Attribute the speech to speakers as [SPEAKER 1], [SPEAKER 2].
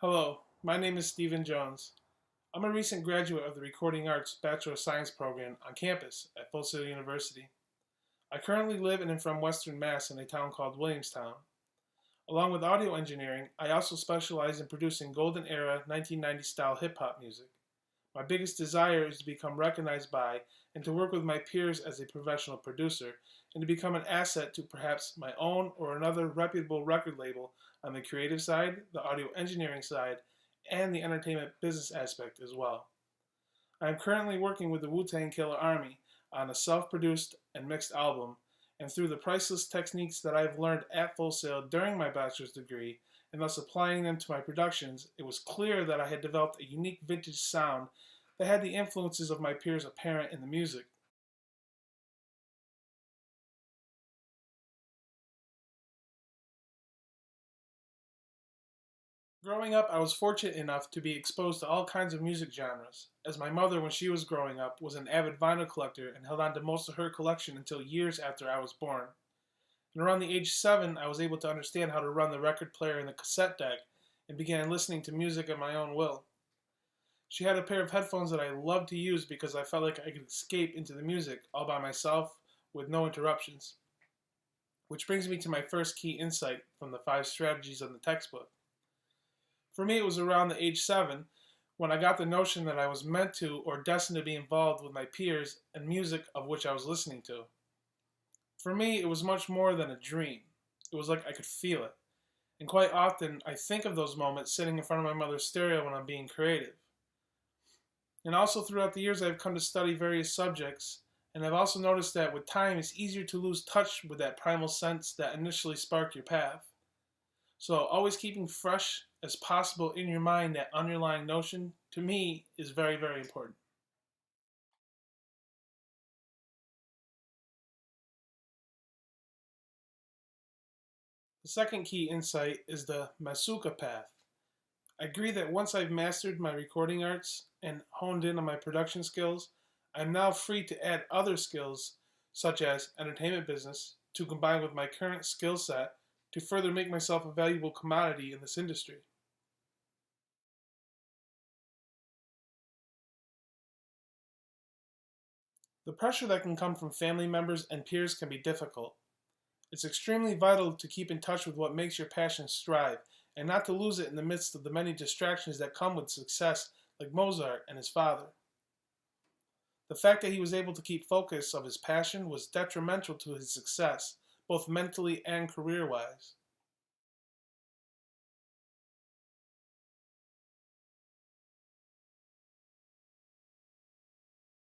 [SPEAKER 1] Hello, my name is Stephen Jones. I'm a recent graduate of the Recording Arts Bachelor of Science program on campus at Full Sail University. I currently live and am from Western Mass in a town called Williamstown. Along with audio engineering, I also specialize in producing golden era 1990 style hip hop music. My biggest desire is to become recognized by and to work with my peers as a professional producer and to become an asset to perhaps my own or another reputable record label on the creative side, the audio engineering side, and the entertainment business aspect as well. I am currently working with the Wu-Tang Killer Army on a self-produced and mixed album, and through the priceless techniques that I have learned at Full Sail during my bachelor's degree, and thus applying them to my productions, it was clear that I had developed a unique vintage sound that had the influences of my peers apparent in the music. Growing up, I was fortunate enough to be exposed to all kinds of music genres, as my mother, when she was growing up, was an avid vinyl collector and held on to most of her collection until years after I was born. And around the age 7, I was able to understand how to run the record player and the cassette deck and began listening to music at my own will. She had a pair of headphones that I loved to use because I felt like I could escape into the music all by myself with no interruptions. Which brings me to my first key insight from the 5 strategies on the textbook. For me, it was around the age 7 when I got the notion that I was meant to or destined to be involved with my peers and music of which I was listening to. For me, it was much more than a dream. It was like I could feel it. And quite often, I think of those moments sitting in front of my mother's stereo when I'm being creative. And also throughout the years, I've come to study various subjects, and I've also noticed that with time, it's easier to lose touch with that primal sense that initially sparked your path. So always keeping fresh as possible in your mind that underlying notion, to me, is very, very important. The second key insight is the Masuka path. I agree that once I've mastered my recording arts and honed in on my production skills, I'm now free to add other skills, such as entertainment business, to combine with my current skill set to further make myself a valuable commodity in this industry. The pressure that can come from family members and peers can be difficult. It's extremely vital to keep in touch with what makes your passion strive and not to lose it in the midst of the many distractions that come with success, like Mozart and his father. The fact that he was able to keep focus of his passion was detrimental to his success, both mentally and career-wise.